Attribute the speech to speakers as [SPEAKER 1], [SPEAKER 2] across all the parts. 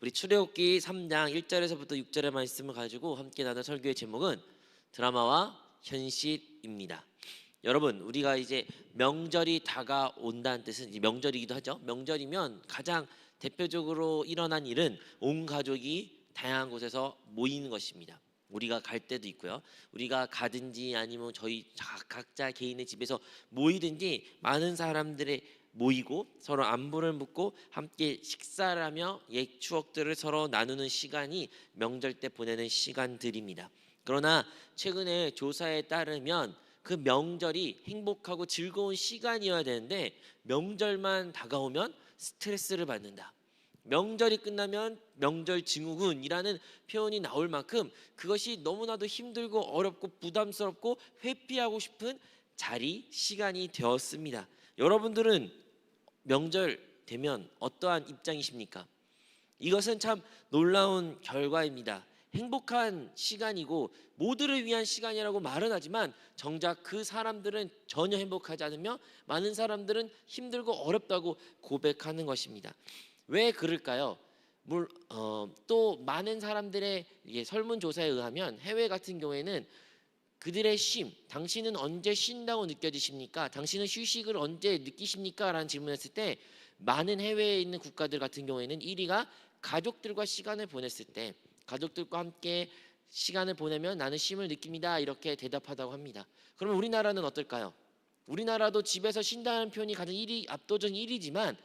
[SPEAKER 1] 우리 출애굽기 3장 1절에서부터 6절의 말씀을 가지고 함께 나눌 설교의 제목은 드라마와 현실입니다. 여러분, 우리가 이제 명절이 다가온다는 뜻은 이제 명절이기도 하죠. 명절이면 가장 대표적으로 일어난 일은 온 가족이 다양한 곳에서 모이는 것입니다. 우리가 갈 때도 있고요. 우리가 가든지 아니면 저희 각자 개인의 집에서 모이든지 많은 사람들의 모이고 서로 안부를 묻고 함께 식사를 하며 옛 추억들을 서로 나누는 시간이 명절 때 보내는 시간들입니다. 그러나 최근에 조사에 따르면 그 명절이 행복하고 즐거운 시간이어야 되는데 명절만 다가오면 스트레스를 받는다. 명절이 끝나면 명절 증후군이라는 표현이 나올 만큼 그것이 너무나도 힘들고 어렵고 부담스럽고 회피하고 싶은 자리, 시간이 되었습니다. 여러분들은 명절 되면 어떠한 입장이십니까? 이것은 참 놀라운 결과입니다. 행복한 시간이고 모두를 위한 시간이라고 말은 하지만 정작 그 사람들은 전혀 행복하지 않으며 많은 사람들은 힘들고 어렵다고 고백하는 것입니다. 왜 그럴까요? 또 많은 사람들의 설문조사에 의하면 해외 같은 경우에는 그들의 쉼, 당신은 언제 쉰다고 느껴지십니까? 당신은 휴식을 언제 느끼십니까? 라는 질문을 했을 때 많은 해외에 있는 국가들 같은 경우에는 1위가 가족들과 시간을 보냈을 때, 가족들과 함께 시간을 보내면 나는 쉼을 느낍니다, 이렇게 대답하다고 합니다. 그러면 우리나라는 어떨까요? 우리나라도 집에서 쉰다는 표현이 가장 압도적 1위지만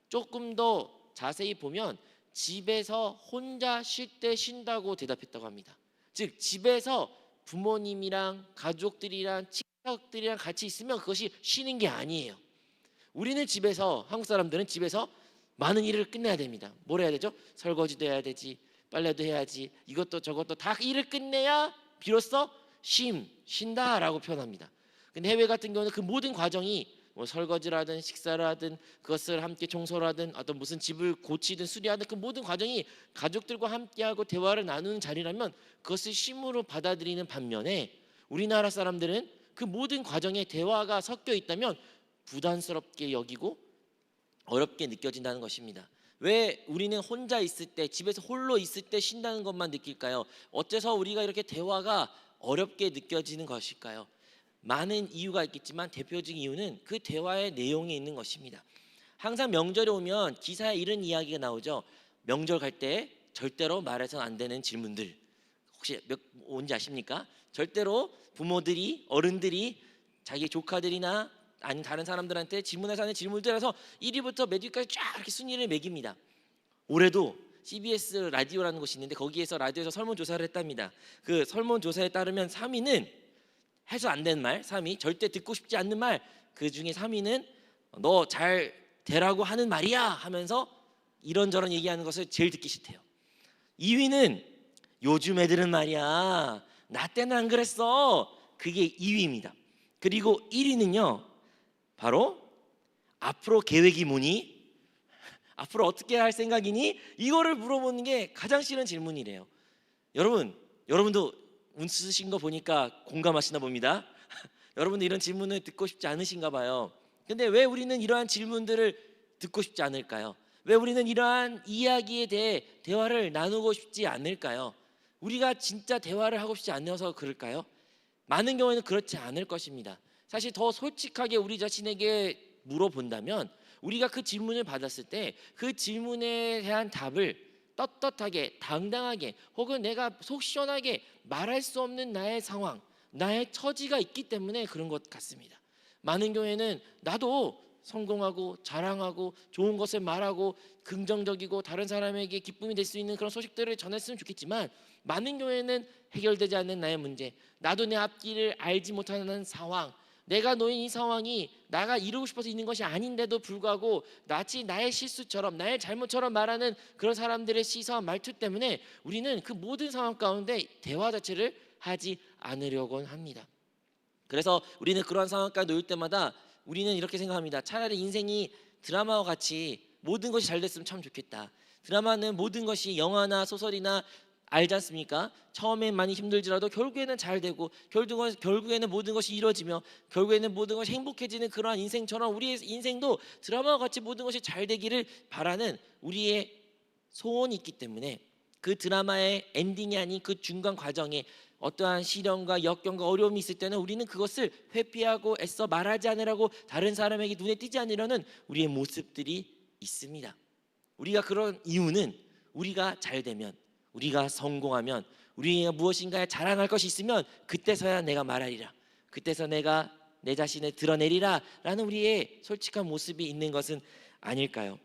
[SPEAKER 1] 조금 더 자세히 보면 집에서 혼자 쉴 때 쉰다고 대답했다고 합니다. 즉 집에서 부모님이랑 가족들이랑 친척들이랑 같이 있으면 그것이 쉬는 게 아니에요. 우리는 집에서, 한국 사람들은 집에서 많은 일을 끝내야 됩니다. 뭘 해야 되죠? 설거지도 해야 되지, 빨래도 해야지, 이것도 저것도 다 일을 끝내야 비로소 쉰다라고 표현합니다. 근데 해외 같은 경우는 그 모든 과정이 설거지를 하든 식사를 하든 그것을 함께 청소를 하든 어떤 무슨 집을 고치든 수리하든 그 모든 과정이 가족들과 함께하고 대화를 나누는 자리라면 그것을 쉼으로 받아들이는 반면에 우리나라 사람들은 그 모든 과정에 대화가 섞여 있다면 부담스럽게 여기고 어렵게 느껴진다는 것입니다. 왜 우리는 혼자 있을 때, 집에서 홀로 있을 때 쉰다는 것만 느낄까요? 어째서 우리가 이렇게 대화가 어렵게 느껴지는 것일까요? 많은 이유가 있겠지만 대표적인 이유는 그 대화의 내용에 있는 것입니다. 항상 명절에 오면 기사에 이런 이야기가 나오죠. 명절 갈 때 절대로 말해서는 안 되는 질문들. 혹시 뭔지 아십니까? 절대로 부모들이, 어른들이 자기 조카들이나 아니 다른 사람들한테 질문해서 하는 질문들에서 1위부터 몇 위까지 쫙 이렇게 순위를 매깁니다. 올해도 CBS 라디오라는 곳이 있는데 거기에서 라디오에서 설문조사를 했답니다. 그 설문조사에 따르면 3위는 해서 안 되는 말, 3위 절대 듣고 싶지 않는 말, 그 중에 3위는 너 잘 되라고 하는 말이야 하면서 이런저런 얘기하는 것을 제일 듣기 싫대요. 2위는 요즘 애들은 말이야 나 때는 안 그랬어, 그게 2위입니다. 그리고 1위는요 바로 앞으로 계획이 뭐니? 앞으로 어떻게 할 생각이니? 이거를 물어보는 게 가장 싫은 질문이래요. 여러분도 웃으신 거 보니까 공감하시나 봅니다. 여러분도 이런 질문을 듣고 싶지 않으신가 봐요. 근데 왜 우리는 이러한 질문들을 듣고 싶지 않을까요? 왜 우리는 이러한 이야기에 대해 대화를 나누고 싶지 않을까요? 우리가 진짜 대화를 하고 싶지 않아서 그럴까요? 많은 경우에는 그렇지 않을 것입니다. 사실 더 솔직하게 우리 자신에게 물어본다면 우리가 그 질문을 받았을 때 그 질문에 대한 답을 떳떳하게 당당하게 혹은 내가 속 시원하게 말할 수 없는 나의 상황, 나의 처지가 있기 때문에 그런 것 같습니다. 많은 경우에는 나도 성공하고 자랑하고 좋은 것을 말하고 긍정적이고 다른 사람에게 기쁨이 될 수 있는 그런 소식들을 전했으면 좋겠지만 많은 경우에는 해결되지 않는 나의 문제, 나도 내 앞길을 알지 못하는 상황, 내가 놓인 이 상황이 나가 이루고 싶어서 있는 것이 아닌데도 불구하고 마치 나의 실수처럼 나의 잘못처럼 말하는 그런 사람들의 시선 말투 때문에 우리는 그 모든 상황 가운데 대화 자체를 하지 않으려고 합니다. 그래서 우리는 그러한 상황까지 놓일 때마다 우리는 이렇게 생각합니다. 차라리 인생이 드라마와 같이 모든 것이 잘 됐으면 참 좋겠다. 드라마는 모든 것이 영화나 소설이나 알지 않습니까? 처음엔 많이 힘들지라도 결국에는 잘 되고 결국에는 모든 것이 이루어지며 결국에는 모든 것이 행복해지는 그러한 인생처럼 우리의 인생도 드라마와 같이 모든 것이 잘 되기를 바라는 우리의 소원이 있기 때문에 그 드라마의 엔딩이 아닌 그 중간 과정에 어떠한 시련과 역경과 어려움이 있을 때는 우리는 그것을 회피하고 애써 말하지 않으라고 다른 사람에게 눈에 띄지 않으려는 우리의 모습들이 있습니다. 우리가 그런 이유는 우리가 잘 되면, 우리가 성공하면, 우리가 무엇인가에 자랑할 것이 있으면 그때서야 내가 말하리라, 그때서 내가 내 자신을 드러내리라 라는 우리의 솔직한 모습이 있는 것은 아닐까요?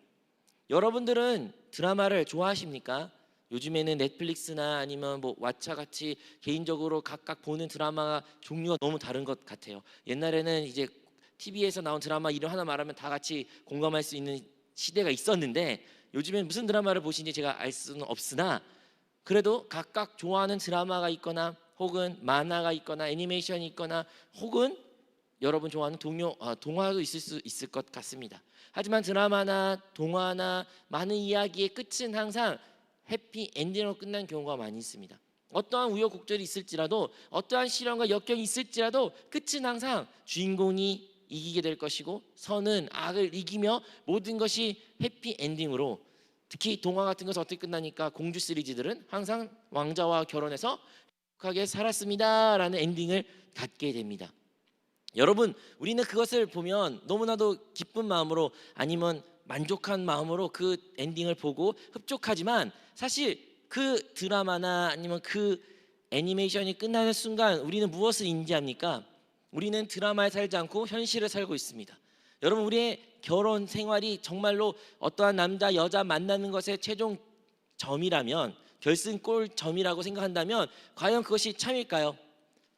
[SPEAKER 1] 여러분들은 드라마를 좋아하십니까? 요즘에는 넷플릭스나 아니면 뭐 왓챠 같이 개인적으로 각각 보는 드라마 종류가 너무 다른 것 같아요. 옛날에는 이제 TV에서 나온 드라마 이름 하나 말하면 다 같이 공감할 수 있는 시대가 있었는데, 요즘엔 무슨 드라마를 보시는지 제가 알 수는 없으나 그래도 각각 좋아하는 드라마가 있거나 혹은 만화가 있거나 애니메이션이 있거나 혹은 여러분 좋아하는 동화도 있을 수 있을 것 같습니다. 하지만 드라마나 동화나 많은 이야기의 끝은 항상 해피 엔딩으로 끝난 경우가 많이 있습니다. 어떠한 우여곡절이 있을지라도, 어떠한 시련과 역경이 있을지라도 끝은 항상 주인공이 이기게 될 것이고 선은 악을 이기며 모든 것이 해피 엔딩으로, 특히 동화 같은 것은 어떻게 끝나니까 공주 시리즈들은 항상 왕자와 결혼해서 행복하게 살았습니다라는 엔딩을 갖게 됩니다. 여러분, 우리는 그것을 보면 너무나도 기쁜 마음으로 아니면 만족한 마음으로 그 엔딩을 보고 흡족하지만, 사실 그 드라마나 아니면 그 애니메이션이 끝나는 순간 우리는 무엇을 인지합니까? 우리는 드라마에 살지 않고 현실을 살고 있습니다. 여러분, 우리의 결혼 생활이 정말로 어떠한 남자 여자 만나는 것의 최종 점이라면, 결승골점이라고 생각한다면 과연 그것이 참일까요?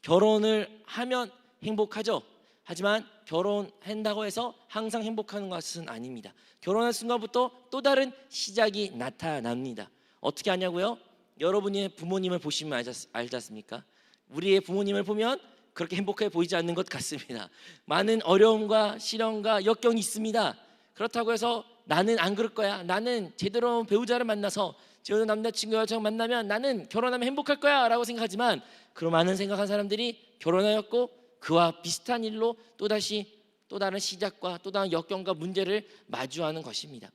[SPEAKER 1] 결혼을 하면 행복하죠. 하지만 결혼한다고 해서 항상 행복한 것은 아닙니다. 결혼한 순간부터 또 다른 시작이 나타납니다. 어떻게 하냐고요? 여러분의 부모님을 보시면 알지 않습니까? 우리의 부모님을 보면 그렇게 행복해 보이지 않는 것 같습니다. 많은 어려움과 시련과 역경이 있습니다. 그렇다고 해서 나는 안 그럴 거야, 나는 제대로 배우자를 만나서 제대로 남자친구 여자친구 만나면 나는 결혼하면 행복할 거야 라고 생각하지만, 그런 많은 생각한 사람들이 결혼하였고 그와 비슷한 일로 또다시 또 다른 시작과 또 다른 역경과 문제를 마주하는 것입니다.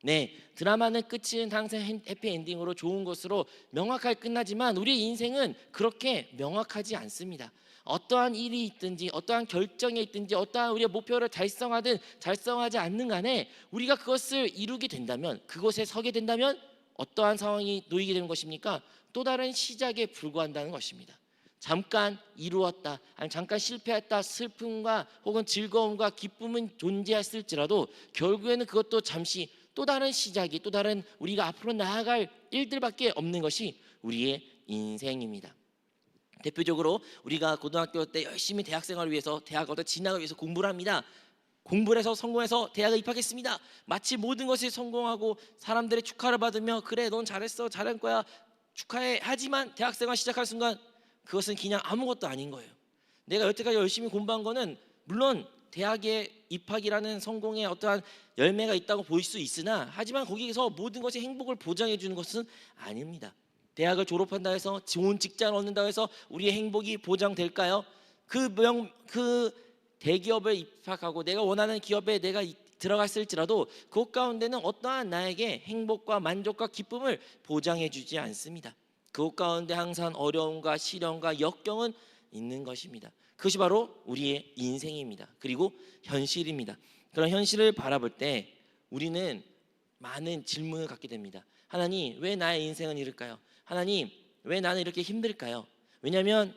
[SPEAKER 1] 네, 드라마는 끝은 항상 해피엔딩으로 좋은 것으로 명확하게 끝나지만 우리의 인생은 그렇게 명확하지 않습니다. 어떠한 일이 있든지 어떠한 결정이 있든지 어떠한 우리의 목표를 달성하든 달성하지 않는 간에 우리가 그것을 이루게 된다면, 그곳에 서게 된다면 어떠한 상황이 놓이게 되는 것입니까? 또 다른 시작에 불과한다는 것입니다. 잠깐 이루었다, 아니 잠깐 실패했다, 슬픔과 혹은 즐거움과 기쁨은 존재했을지라도 결국에는 그것도 잠시 또 다른 시작이, 또 다른 우리가 앞으로 나아갈 일들밖에 없는 것이 우리의 인생입니다. 대표적으로 우리가 고등학교 때 열심히 대학생활을 위해서 대학을 진학을 위해서 공부를 합니다. 공부를 해서 성공해서 대학에 입학했습니다. 마치 모든 것이 성공하고 사람들의 축하를 받으며 그래 넌 잘했어 잘한 거야 축하해, 하지만 대학생활 시작할 순간 그것은 그냥 아무것도 아닌 거예요. 내가 여태까지 열심히 공부한 거는 물론 대학에 입학이라는 성공의 어떠한 열매가 있다고 보일 수 있으나, 하지만 거기에서 모든 것이 행복을 보장해 주는 것은 아닙니다. 대학을 졸업한다 해서 좋은 직장을 얻는다 해서 우리의 행복이 보장될까요? 그 대기업에 입학하고 내가 원하는 기업에 내가 들어갔을지라도 그 가운데는 어떠한 나에게 행복과 만족과 기쁨을 보장해 주지 않습니다. 그 가운데 항상 어려움과 시련과 역경은 있는 것입니다. 그것이 바로 우리의 인생입니다. 그리고 현실입니다. 그런 현실을 바라볼 때 우리는 많은 질문을 갖게 됩니다. 하나님, 왜 나의 인생은 이럴까요? 하나님, 왜 나는 이렇게 힘들까요? 왜냐하면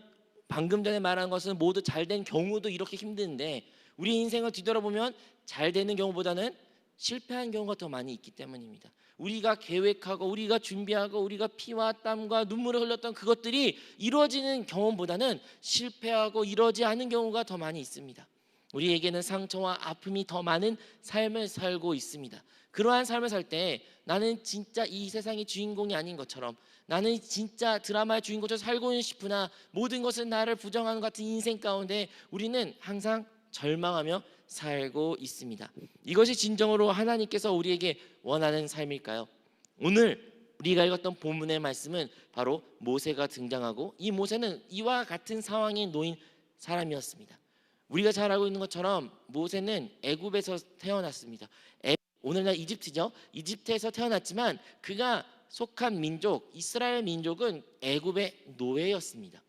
[SPEAKER 1] 방금 전에 말한 것은 모두 잘된 경우도 이렇게 힘든데 우리 인생을 뒤돌아보면 잘 되는 경우보다는 실패한 경우가 더 많이 있기 때문입니다. 우리가 계획하고 우리가 준비하고 우리가 피와 땀과 눈물을 흘렸던 그것들이 이루어지는 경험보다는 실패하고 이루어지지 않은 경우가 더 많이 있습니다. 우리에게는 상처와 아픔이 더 많은 삶을 살고 있습니다. 그러한 삶을 살 때 나는 진짜 이 세상의 주인공이 아닌 것처럼, 나는 진짜 드라마의 주인공처럼 살고 싶으나 모든 것은 나를 부정하는 것 같은 인생 가운데 우리는 항상 절망하며 살고 있습니다. 이것이 진정으로 하나님께서 우리에게 원하는 삶일까요? 오늘 우리가 읽었던 본문의 말씀은 바로 모세가 등장하고, 이 모세는 이와 같은 상황에 놓인 사람이었습니다. 우리가 잘 알고 있는 것처럼 모세는 애굽에서 태어났습니다.
[SPEAKER 2] 오늘날 이집트죠. 이집트에서 태어났지만 그가 속한 민족 이스라엘 민족은 애굽의 노예였습니다.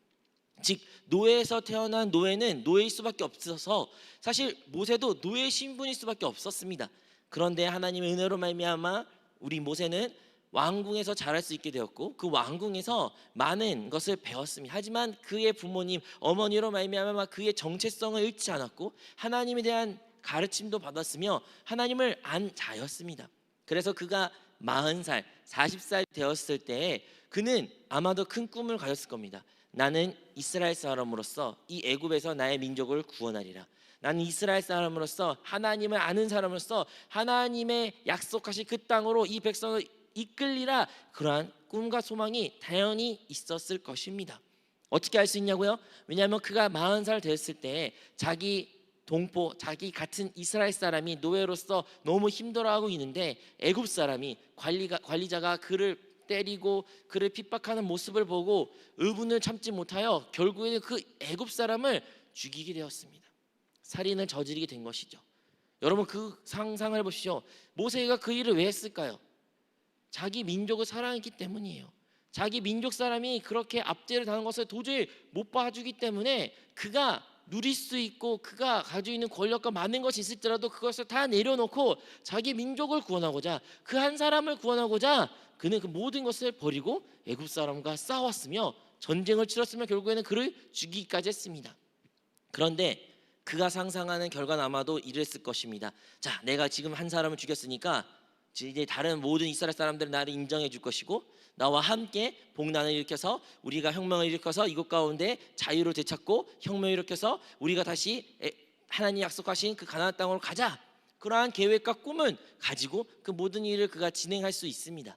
[SPEAKER 2] 즉 노예에서 태어난 노예는 노예일 수밖에 없어서 사실 모세도 노예 신분일 수밖에 없었습니다. 그런데 하나님의 은혜로 말미암아 우리 모세는 왕궁에서 자랄 수 있게 되었고 그 왕궁에서 많은 것을 배웠습니다. 하지만 그의 부모님 어머니로 말미암아 그의 정체성을 잃지 않았고 하나님에 대한 가르침도 받았으며 하나님을 안 자였습니다. 그래서 그가 40살 40살 되었을 때에 그는 아마도 큰 꿈을 가졌을 겁니다. 나는 이스라엘 사람으로서 이 애굽에서 나의 민족을 구원하리라. 나는 이스라엘 사람으로서 하나님을 아는 사람으로서 하나님의 약속하신 그 땅으로 이 백성을 이끌리라. 그러한 꿈과 소망이 당연히 있었을 것입니다. 어떻게 알 수 있냐고요? 왜냐하면 그가 40살 됐을 때 자기 동포, 자기 같은 이스라엘 사람이 노예로서 너무 힘들어하고 있는데 애굽 사람이 관리자가 그를 때리고 그를 핍박하는 모습을 보고 의분을 참지 못하여 결국에는 그 애굽 사람을 죽이게 되었습니다. 살인을 저지르게 된 것이죠. 여러분 그 상상을 해보시죠. 모세가 그 일을 왜 했을까요? 자기 민족을 사랑했기 때문이에요. 자기 민족 사람이 그렇게 압제를 당한 것을 도저히 못 봐주기 때문에 그가 누릴 수 있고 그가 가지고 있는 권력과 많은 것이 있을지라도 그것을 다 내려놓고 자기 민족을 구원하고자 그 한 사람을 구원하고자 그는 그 모든 것을 버리고 애굽 사람과 싸웠으며 전쟁을 치렀으며 결국에는 그를 죽이기까지 했습니다. 그런데 그가 상상하는 결과는 아마도 이랬을 것입니다. 자, 내가 지금 한 사람을 죽였으니까 이제 다른 모든 이스라엘 사람들은 나를 인정해 줄 것이고 나와 함께 복난을 일으켜서 우리가 혁명을 일으켜서 이곳 가운데 자유를 되찾고 혁명을 일으켜서 우리가 다시 하나님 약속하신 그 가나안 땅으로 가자. 그러한 계획과 꿈은 가지고 그 모든 일을 그가 진행할 수 있습니다.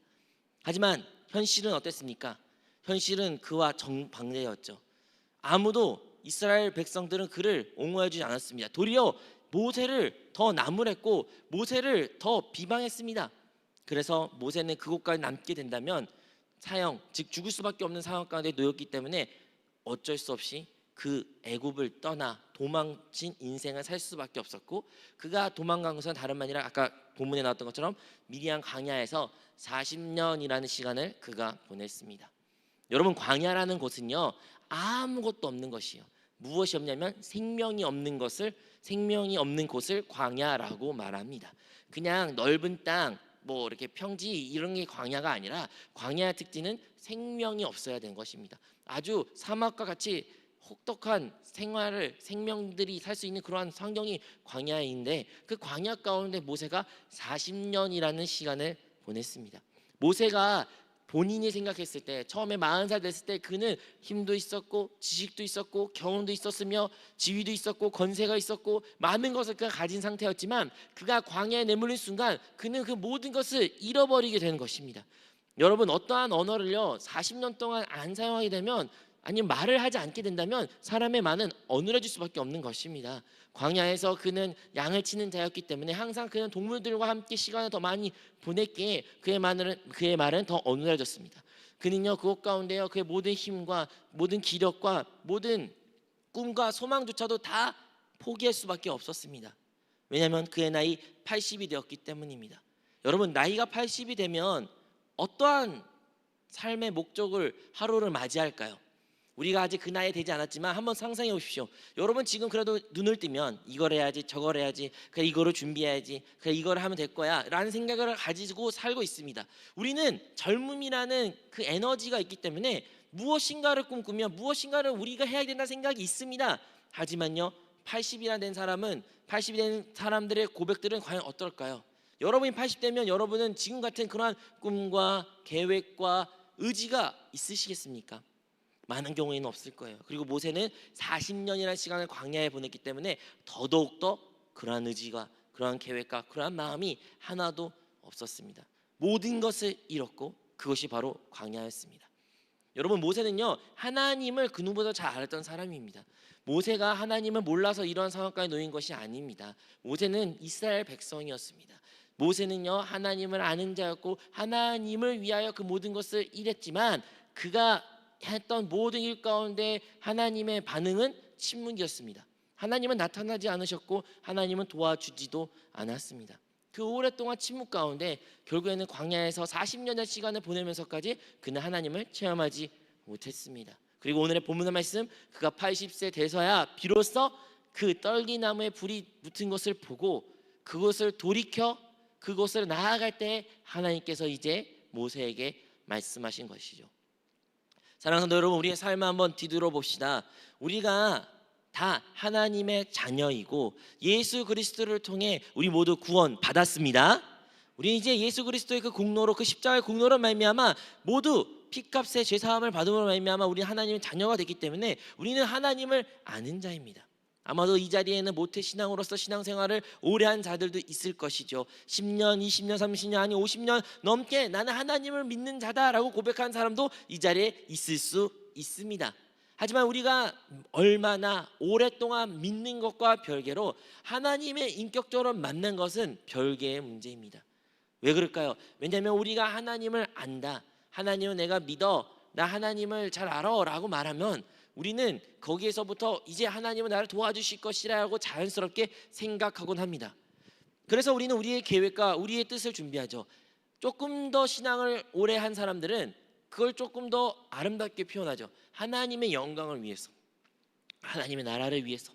[SPEAKER 2] 하지만 현실은 어땠습니까? 현실은 그와 정반대였죠. 아무도 이스라엘 백성들은 그를 옹호해주지 않았습니다. 도리어 모세를 더 나무랬고 모세를 더 비방했습니다. 그래서 모세는 그곳까지 남게 된다면 사형, 즉 죽을 수밖에 없는 상황 가운데 놓였기 때문에 어쩔 수 없이 그 애굽을 떠나 도망친 인생을 살 수밖에 없었고 그가 도망간 것은 다름 아니라 아까 본문에 나왔던 것처럼 미디안 광야에서 40년이라는 시간을 그가 보냈습니다. 여러분 광야라는 곳은요 아무것도 없는 것이요. 무엇이 없냐면 생명이 없는 곳을 광야라고 말합니다. 그냥 넓은 땅, 뭐 이렇게 평지 이런 게 광야가 아니라 광야의 특징은 생명이 없어야 되는 것입니다. 아주 사막과 같이 혹독한 생명들이 살 수 있는 그러한 환경이 광야인데 그 광야 가운데 모세가 40년이라는 시간을 보냈습니다. 모세가 본인이 생각했을 때 처음에 40살 됐을 때 그는 힘도 있었고 지식도 있었고 경험도 있었으며 지위도 있었고 건세가 있었고 많은 것을 그가 가진 상태였지만 그가 광야에 내몰린 순간 그는 그 모든 것을 잃어버리게 되는 것입니다. 여러분 어떠한 언어를요 40년 동안 안 사용하게 되면 아니면 말을 하지 않게 된다면 사람의 말은 어눌해질 수밖에 없는 것입니다. 광야에서 그는 양을 치는 자였기 때문에 항상 그는 동물들과 함께 시간을 더 많이 보냈기에 그의 말은 더 어눌해졌습니다. 그는요 그곳 가운데요 그의 모든 힘과 모든 기력과 모든 꿈과 소망조차도 다 포기할 수밖에 없었습니다. 왜냐하면 그의 나이 80이 되었기 때문입니다. 여러분 나이가 80이 되면 어떠한 삶의 목적을 하루를 맞이할까요? 우리가 아직 그 나이에 되지 않았지만 한번 상상해 보십시오. 여러분 지금 그래도 눈을 뜨면 이걸 해야지 저걸 해야지 그래 이거를 준비해야지 그래 이거를 하면 될 거야 라는 생각을 가지고 살고 있습니다. 우리는 젊음이라는 그 에너지가 있기 때문에 무엇인가를 꿈꾸며 무엇인가를 우리가 해야 된다는 생각이 있습니다. 하지만요 80이나 된 사람들의 고백들은 과연 어떨까요? 여러분이 80되면 여러분은 지금 같은 그러한 꿈과 계획과 의지가 있으시겠습니까? 많은 경우에는 없을 거예요. 그리고 모세는 40년이라는 시간을 광야에 보냈기 때문에 더더욱더 그러한 의지가 그러한 계획과 그러한 마음이 하나도 없었습니다. 모든 것을 잃었고 그것이 바로 광야였습니다. 여러분 모세는요 하나님을 그 누구보다 잘 알았던 사람입니다. 모세가 하나님을 몰라서 이러한 상황까지 놓인 것이 아닙니다. 모세는 이스라엘 백성이었습니다. 모세는요 하나님을 아는 자였고 하나님을 위하여 그 모든 것을 일했지만 그가 했던 모든 일 가운데 하나님의 반응은 침묵이었습니다. 하나님은 나타나지 않으셨고 하나님은 도와주지도 않았습니다. 그 오랫동안 침묵 가운데 결국에는 광야에서 40년의 시간을 보내면서까지 그는 하나님을 체험하지 못했습니다. 그리고 오늘의 본문의 말씀, 그가 80세 돼서야 비로소 그 떨기나무에 불이 붙은 것을 보고 그것을 돌이켜 그곳을 나아갈 때 하나님께서 이제 모세에게 말씀하신 것이죠. 사랑하는 성도 여러분, 우리의 삶을 한번 뒤돌아 봅시다. 우리가 다 하나님의 자녀이고 예수 그리스도를 통해 우리 모두 구원 받았습니다. 우리 이제 예수 그리스도의 그 공로로, 그 십자가의 공로로 말미암아 모두 피값의 죄사함을 받음으로 말미암아 우리 하나님의 자녀가 됐기 때문에 우리는 하나님을 아는 자입니다. 아마도 이 자리에는 모태 신앙으로서 신앙생활을 오래 한 자들도 있을 것이죠. 10년, 20년, 30년 아니 50년 넘게 나는 하나님을 믿는 자다라고 고백한 사람도 이 자리에 있을 수 있습니다. 하지만 우리가 얼마나 오랫동안 믿는 것과 별개로 하나님의 인격적으로 만난 것은 별개의 문제입니다. 왜 그럴까요? 왜냐하면 우리가 하나님을 안다, 하나님은 내가 믿어, 나 하나님을 잘 알아 라고 말하면 우리는 거기에서부터 이제 하나님은 나를 도와주실 것이라고 자연스럽게 생각하곤 합니다. 그래서 우리는 우리의 계획과 우리의 뜻을 준비하죠. 조금 더 신앙을 오래 한 사람들은 그걸 조금 더 아름답게 표현하죠. 하나님의 영광을 위해서, 하나님의 나라를 위해서,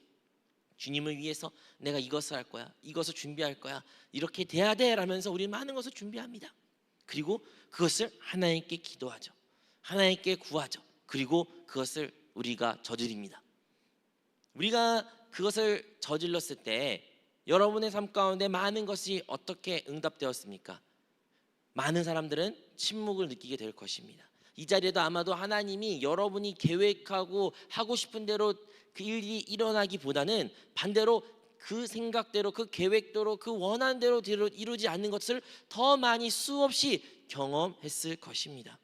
[SPEAKER 2] 주님을 위해서 내가 이것을 할 거야, 이것을 준비할 거야, 이렇게 돼야 돼 라면서 우리는 많은 것을 준비합니다. 그리고 그것을 하나님께 기도하죠. 하나님께 구하죠. 그리고 그것을 우리가 저지릅니다. 우리가 그것을 저질렀을 때 여러분의 삶 가운데 많은 것이 어떻게 응답되었습니까? 많은 사람들은 침묵을 느끼게 될 것입니다. 이 자리에도 아마도 하나님이 여러분이 계획하고 하고 싶은 대로 그 일이 일어나기보다는 반대로 그 생각대로, 그 계획대로, 그 원하는 대로 이루지 않는 것을 더 많이 수없이 경험했을 것입니다.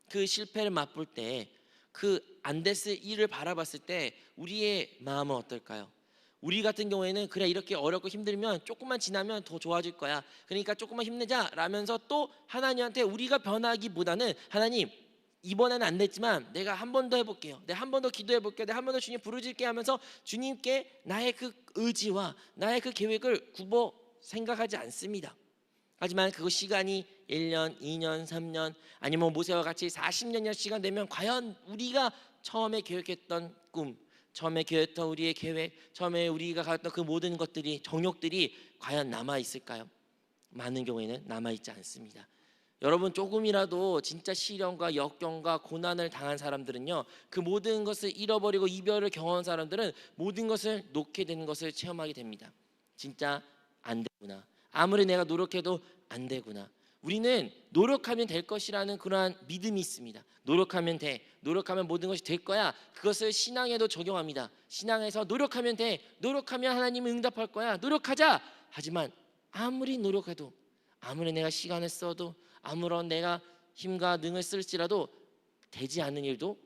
[SPEAKER 2] 그 실패를 맛볼 때, 그 안 됐을 일을 바라봤을 때 우리의 마음은 어떨까요? 우리 같은 경우에는 그래 이렇게 어렵고 힘들면 조금만 지나면 더 좋아질 거야, 그러니까 조금만 힘내자 라면서 또 하나님한테 우리가 변하기보다는 하나님 이번에는 안 됐지만 내가 한 번 더 해볼게요, 내가 한 번 더 기도해 볼게요, 내가 한 번 더 주님 부르짖게 하면서 주님께 나의 그 의지와 나의 그 계획을 굽어 생각하지 않습니다. 하지만 그 시간이 1년, 2년, 3년 아니면 모세와 같이 40년의 시간 되면 과연 우리가 처음에 계획했던 꿈, 처음에 계획했던 우리의 계획, 처음에 우리가 가졌던 그 모든 것들이, 정욕들이 과연 남아 있을까요? 많은 경우에는 남아 있지 않습니다. 여러분, 조금이라도 진짜 시련과 역경과 고난을 당한 사람들은요, 그 모든 것을 잃어버리고 이별을 경험한 사람들은 모든 것을 놓게 되는 것을 체험하게 됩니다. 진짜 안 되구나, 아무리 내가 노력해도 안 되구나. 우리는 노력하면 될 것이라는 그러한 믿음이 있습니다. 노력하면 돼, 노력하면 모든 것이 될 거야. 그것을 신앙에도 적용합니다. 신앙에서 노력하면 돼, 노력하면 하나님은 응답할 거야, 노력하자. 하지만 아무리 노력해도, 아무리 내가 시간을 써도, 아무런 내가 힘과 능을 쓸지라도 되지 않는 일도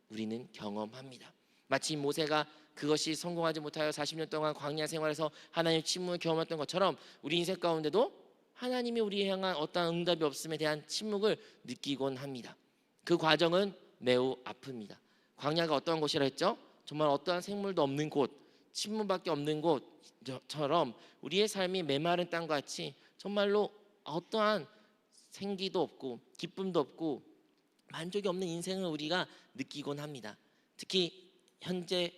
[SPEAKER 2] 우리는 경험합니다. 마치 모세가 그것이 성공하지 못하여 40년 동안 광야 생활에서 하나님의 침묵을 경험했던 것처럼 우리 인생 가운데도 하나님이 우리에 향한 어떠한 응답이 없음에 대한 침묵을 느끼곤 합니다. 그 과정은 매우 아픕니다. 광야가 어떠한 곳이라 했죠? 정말 어떠한 생물도 없는 곳, 침묵밖에 없는 곳처럼 우리의 삶이 메마른 땅과 같이 정말로 어떠한 생기도 없고 기쁨도 없고 만족이 없는 인생을 우리가 느끼곤 합니다. 특히 현재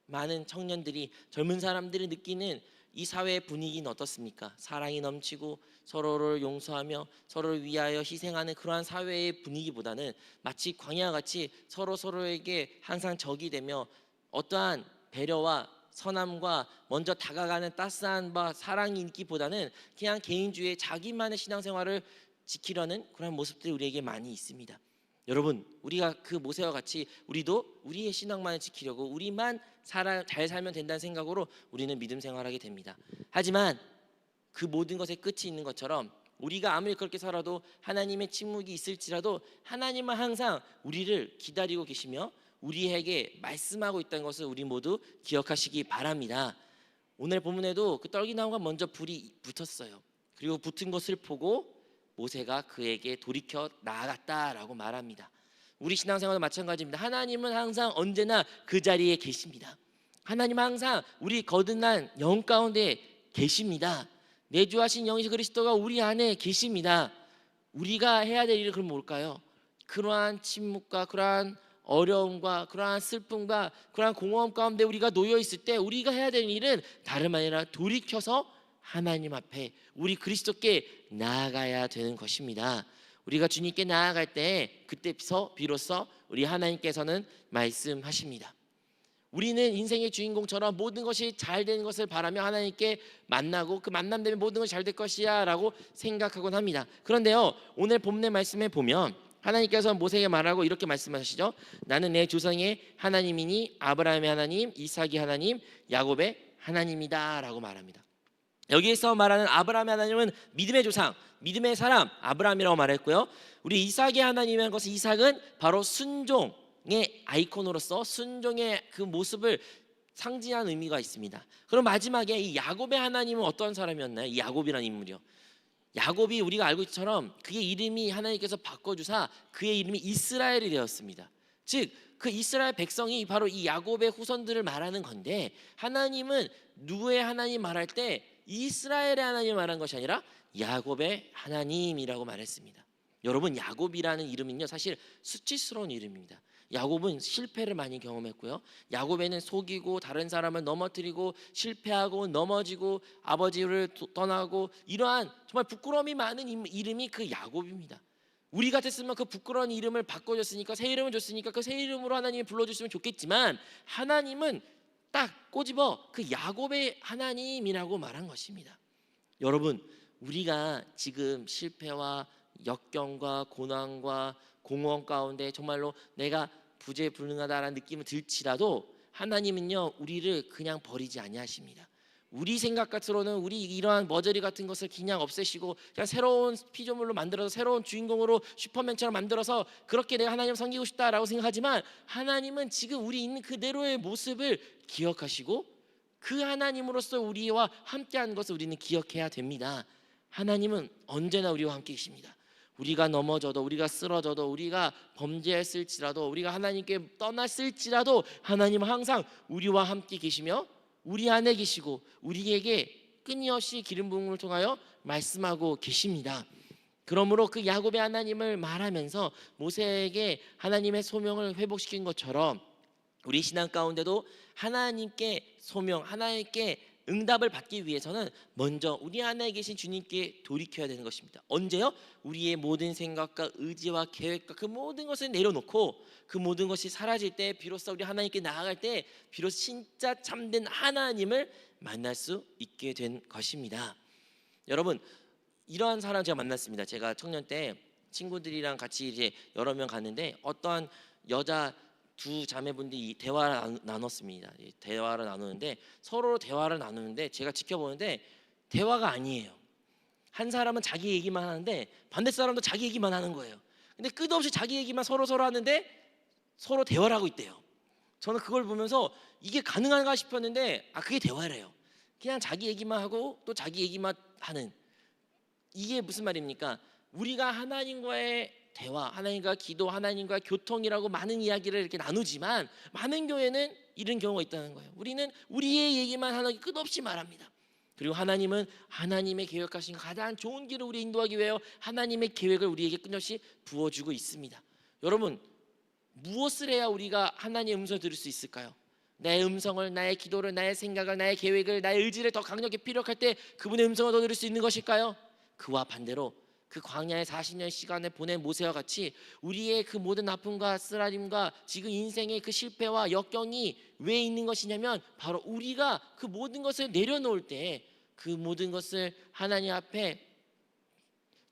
[SPEAKER 2] 많은 청년들이, 젊은 사람들이 느끼는 이 사회의 분위기는 어떻습니까? 사랑이 넘치고 서로를 용서하며 서로를 위하여 희생하는 그러한 사회의 분위기보다는 마치 광야같이 서로에게 항상 적이 되며 어떠한 배려와 선함과 먼저 다가가는 따스한 사랑이 있기보다는 그냥 개인주의 자기만의 신앙생활을 지키려는 그런 모습들이 우리에게 많이 있습니다. 여러분, 우리가 그 모세와 같이 우리도 우리의 신앙만을 지키려고 우리만 잘 살면 된다는 생각으로 우리는 믿음 생활하게 됩니다. 하지만 그 모든 것에 끝이 있는 것처럼 우리가 아무리 그렇게 살아도 하나님의 침묵이 있을지라도 하나님은 항상 우리를 기다리고 계시며 우리에게 말씀하고 있다는 것을 우리 모두 기억하시기 바랍니다. 오늘 본문에도 그 떨기나무가 먼저 불이 붙었어요. 그리고 붙은 것을 보고 모세가 그에게 돌이켜 나아갔다라고 말합니다. 우리 신앙생활도 마찬가지입니다. 하나님은 항상 언제나 그 자리에 계십니다. 하나님은 항상 우리 거듭난 영 가운데 계십니다. 내주하신 영이신 그리스도가 우리 안에 계십니다. 우리가 해야 될 일은 그럼 뭘까요? 그러한 침묵과 그러한 어려움과 그러한 슬픔과 그러한 공허함 가운데 우리가 놓여 있을 때 우리가 해야 되는 일은 다름 아니라 돌이켜서 하나님 앞에 우리 그리스도께 나아가야 되는 것입니다. 우리가 주님께 나아갈 때 그때서 비로소 우리 하나님께서는 말씀하십니다. 우리는 인생의 주인공처럼 모든 것이 잘 되는 것을 바라며 하나님께 만나고 그 만남 되면 모든 것이 잘 될 것이야 라고 생각하곤 합니다. 그런데요, 오늘 본문의 말씀에 보면 하나님께서 모세에게 말하고 이렇게 말씀하시죠. 나는 내 조상의 하나님이니 아브라함의 하나님, 이삭의 하나님, 야곱의 하나님이다 라고 말합니다. 여기에서 말하는 아브라함의 하나님은 믿음의 조상, 믿음의 사람 아브라함이라고 말했고요. 우리 이삭의 하나님이라는 것은 이삭은 바로 순종의 아이콘으로서 순종의 그 모습을 상징하는 의미가 있습니다. 그럼 마지막에 이 야곱의 하나님은 어떤 사람이었나요? 이 야곱이라는 인물이요. 야곱이 우리가 알고 있처럼 그의 이름이 하나님께서 바꿔주사 그의 이름이 이스라엘이 되었습니다. 즉 그 이스라엘 백성이 바로 이 야곱의 후손들을 말하는 건데, 하나님은 누구의 하나님 말할 때 이스라엘의 하나님 말한 것이 아니라 야곱의 하나님이라고 말했습니다. 여러분, 야곱이라는 이름은요 사실 수치스러운 이름입니다. 야곱은 실패를 많이 경험했고요. 야곱에는 속이고 다른 사람을 넘어뜨리고 실패하고 넘어지고 아버지를 떠나고 이러한 정말 부끄러움이 많은 이름이 그 야곱입니다. 우리 같았으면 그 부끄러운 이름을 바꿔줬으니까 새 이름을 줬으니까 그 새 이름으로 하나님이 불러주시면 좋겠지만, 하나님은 딱 꼬집어 그 야곱의 하나님이라고 말한 것입니다. 여러분, 우리가 지금 실패와 역경과 고난과 공허함 가운데 정말로 내가 부재불능하다라는 느낌을 들지라도 하나님은요 우리를 그냥 버리지 아니하십니다. 우리 생각 같으로는 우리 이러한 머저리 같은 것을 그냥 없애시고 그냥 새로운 피조물로 만들어서 새로운 주인공으로 슈퍼맨처럼 만들어서 그렇게 내가 하나님을 섬기고 싶다라고 생각하지만, 하나님은 지금 우리 있는 그대로의 모습을 기억하시고 그 하나님으로서 우리와 함께하는 것을 우리는 기억해야 됩니다. 하나님은 언제나 우리와 함께 계십니다. 우리가 넘어져도, 우리가 쓰러져도, 우리가 범죄했을지라도, 우리가 하나님께 떠났을지라도 하나님은 항상 우리와 함께 계시며 우리 안에 계시고 우리에게 끊임없이 기름 부음을 통하여 말씀하고 계십니다. 그러므로 그 야곱의 하나님을 말하면서 모세에게 하나님의 소명을 회복시킨 것처럼 우리 신앙 가운데도 하나님께 소명, 하나님께 응답을 받기 위해서는 먼저 우리 안에 계신 주님께 돌이켜야 되는 것입니다. 언제요? 우리의 모든 생각과 의지와 계획과 그 모든 것을 내려놓고 그 모든 것이 사라질 때 비로소 우리 하나님께 나아갈 때 비로소 진짜 참된 하나님을 만날 수 있게 된 것입니다. 여러분, 이러한 사람 제가 만났습니다. 제가 청년 때 친구들이랑 같이 이제 여러 명 갔는데 어떠한 여자 두 자매분들이 대화를 나눴습니다. 대화를 나누는데 서로 대화를 나누는데 제가 지켜보는데 대화가 아니에요. 한 사람은 자기 얘기만 하는데 반대 사람도 자기 얘기만 하는 거예요. 근데 끝없이 자기 얘기만 서로 하는데 서로 대화를 하고 있대요. 저는 그걸 보면서 이게 가능한가 싶었는데 그게 대화래요. 그냥 자기 얘기만 하고 또 자기 얘기만 하는, 이게 무슨 말입니까? 우리가 하나님과의 대화, 하나님과 기도, 하나님과 교통이라고 많은 이야기를 이렇게 나누지만 많은 교회는 이런 경우가 있다는 거예요. 우리는 우리의 얘기만 하는 게 끝없이 말합니다. 그리고 하나님은 하나님의 계획하신 가장 좋은 길을 우리 인도하기 위해 하나님의 계획을 우리에게 끊임없이 부어주고 있습니다. 여러분, 무엇을 해야 우리가 하나님의 음성을 들을 수 있을까요? 나의 음성을, 나의 기도를, 나의 생각을, 나의 계획을, 나의 의지를 더 강력히 피력할 때 그분의 음성을 더 들을 수 있는 것일까요? 그와 반대로 그 광야의 40년 시간을 보낸 모세와 같이 우리의 그 모든 아픔과 쓰라림과 지금 인생의 그 실패와 역경이 왜 있는 것이냐면 바로 우리가 그 모든 것을 내려놓을 때, 그 모든 것을 하나님 앞에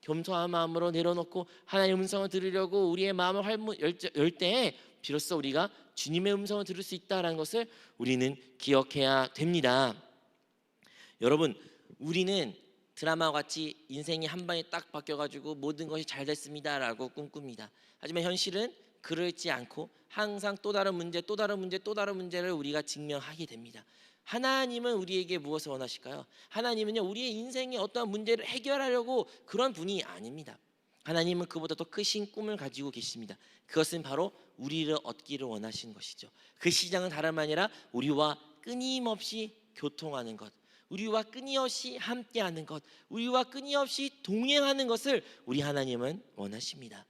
[SPEAKER 2] 겸손한 마음으로 내려놓고 하나님의 음성을 들으려고 우리의 마음을 열 때에 비로소 우리가 주님의 음성을 들을 수 있다는 것을 우리는 기억해야 됩니다. 여러분, 우리는 드라마와 같이 인생이 한 방에 딱 바뀌어가지고 모든 것이 잘 됐습니다라고 꿈꿉니다. 하지만 현실은 그렇지 않고 항상 또 다른 문제, 또 다른 문제, 또 다른 문제를 우리가 직면하게 됩니다. 하나님은 우리에게 무엇을 원하실까요? 하나님은요 우리의 인생의 어떠한 문제를 해결하려고 그런 분이 아닙니다. 하나님은 그보다 더 크신 꿈을 가지고 계십니다. 그것은 바로 우리를 얻기를 원하시는 것이죠. 그 시장은 다름 아니라 우리와 끊임없이 교통하는 것, 우리와 끊임없이 함께하는 것, 우리와 끊임없이 동행하는 것을 우리 하나님은 원하십니다.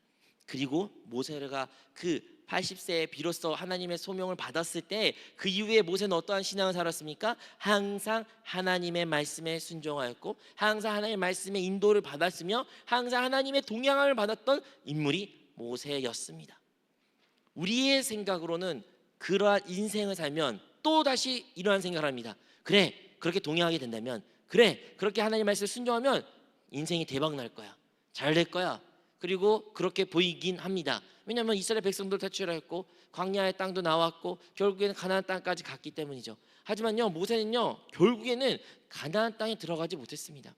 [SPEAKER 2] 그리고 모세가 그 80세에 비로소 하나님의 소명을 받았을 때 그 이후에 모세는 어떠한 신앙을 살았습니까? 항상 하나님의 말씀에 순종하였고 항상 하나님의 말씀의 인도를 받았으며 항상 하나님의 동향을 받았던 인물이 모세였습니다. 우리의 생각으로는 그러한 인생을 살면 또 다시 이러한 생각을 합니다. 그래, 그렇게 동행하게 된다면, 그래, 그렇게 하나님 말씀에 순종하면 인생이 대박 날 거야, 잘 될 거야. 그리고 그렇게 보이긴 합니다. 왜냐하면 이스라엘 백성들 탈출했고 광야의 땅도 나왔고 결국에는 가나안 땅까지 갔기 때문이죠. 하지만요, 모세는요 결국에는 가나안 땅에 들어가지 못했습니다.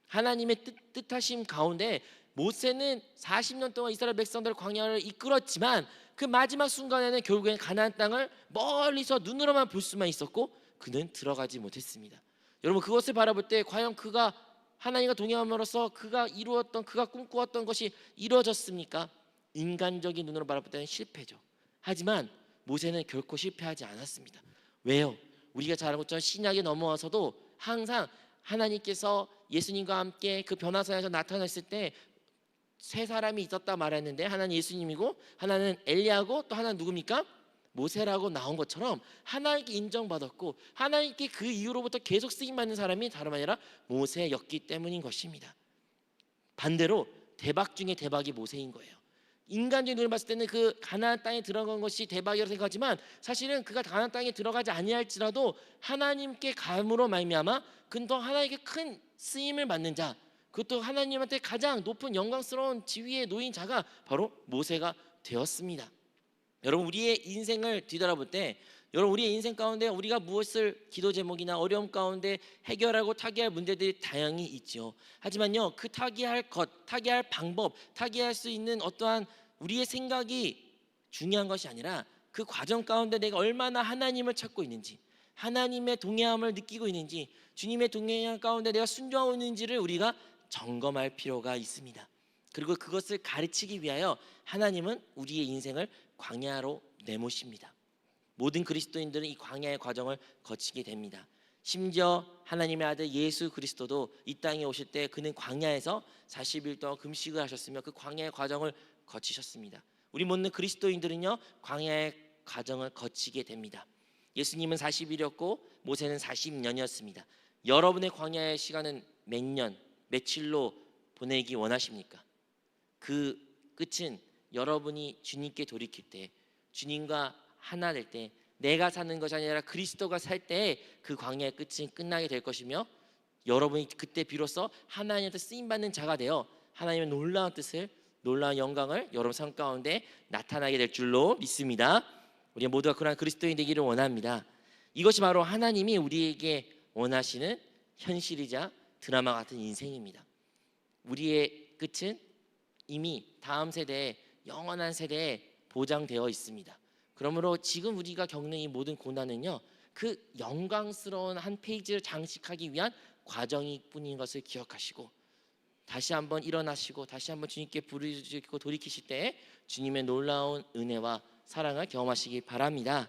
[SPEAKER 2] 하나님의 뜻하심 가운데 모세는 40년 동안 이스라엘 백성들을 광야를 이끌었지만 그 마지막 순간에는 결국에는 가나안 땅을 멀리서 눈으로만 볼 수만 있었고 그는 들어가지 못했습니다. 여러분, 그것을 바라볼 때 과연 그가 하나님과 동행함으로써 그가 이루었던, 그가 꿈꾸었던 것이 이루어졌습니까? 인간적인 눈으로 바라볼 때는 실패죠. 하지만 모세는 결코 실패하지 않았습니다. 왜요? 우리가 잘 알고 있지만 신약에 넘어와서도 항상 하나님께서 예수님과 함께 그 변화사에서 나타났을 때 세 사람이 있었다 말했는데 하나는 예수님이고 하나는 엘리야고 또 하나는 누굽니까? 모세라고 나온 것처럼 하나님께 인정받았고 하나님께 그 이후로부터 계속 쓰임받는 사람이 다름 아니라 모세였기 때문인 것입니다. 반대로 대박 중에 대박이 모세인 거예요. 인간적인 눈을 봤을 때는 그 가나안 땅에 들어간 것이 대박이라고 생각하지만 사실은 그가 가나안 땅에 들어가지 아니할지라도 하나님께 감으로 말미암아 그는 더 하나님께 큰 쓰임을 받는 자, 그것도 하나님한테 가장 높은 영광스러운 지위에 놓인 자가 바로 모세가 되었습니다. 여러분, 우리의 인생을 뒤돌아볼 때 여러분, 우리의 인생 가운데 우리가 무엇을 기도 제목이나 어려움 가운데 해결하고 타개할 문제들이 다양히 있죠. 하지만요, 그 타개할 것, 타개할 방법, 타개할 수 있는 어떠한 우리의 생각이 중요한 것이 아니라 그 과정 가운데 내가 얼마나 하나님을 찾고 있는지, 하나님의 동행함을 느끼고 있는지, 주님의 동행함 가운데 내가 순종하고 있는지를 우리가 점검할 필요가 있습니다. 그리고 그것을 가르치기 위하여 하나님은 우리의 인생을 광야로 내모십니다. 모든 그리스도인들은 이 광야의 과정을 거치게 됩니다. 심지어 하나님의 아들 예수 그리스도도 이 땅에 오실 때 그는 광야에서 40일 동안 금식을 하셨으며 그 광야의 과정을 거치셨습니다. 우리 모든 그리스도인들은요 광야의 과정을 거치게 됩니다. 예수님은 40일이었고 모세는 40년이었습니다. 여러분의 광야의 시간은 몇 년, 며칠로 보내기 원하십니까? 그 끝은 여러분이 주님께 돌이킬 때, 주님과 하나 될 때, 내가 사는 것이 아니라 그리스도가 살 때 그 광야의 끝은 끝나게 될 것이며 여러분이 그때 비로소 하나님한테 쓰임받는 자가 되어 하나님의 놀라운 뜻을, 놀라운 영광을 여러분 삶 가운데 나타나게 될 줄로 믿습니다. 우리 모두가 그러한 그리스도인 되기를 원합니다. 이것이 바로 하나님이 우리에게 원하시는 현실이자 드라마 같은 인생입니다. 우리의 끝은 이미 다음 세대에, 영원한 세대에 보장되어 있습니다. 그러므로 지금 우리가 겪는 이 모든 고난은요 그 영광스러운 한 페이지를 장식하기 위한 과정일 뿐인 것을 기억하시고 다시 한번 일어나시고 다시 한번 주님께 부르짖고 돌이키실 때 주님의 놀라운 은혜와 사랑을 경험하시기 바랍니다.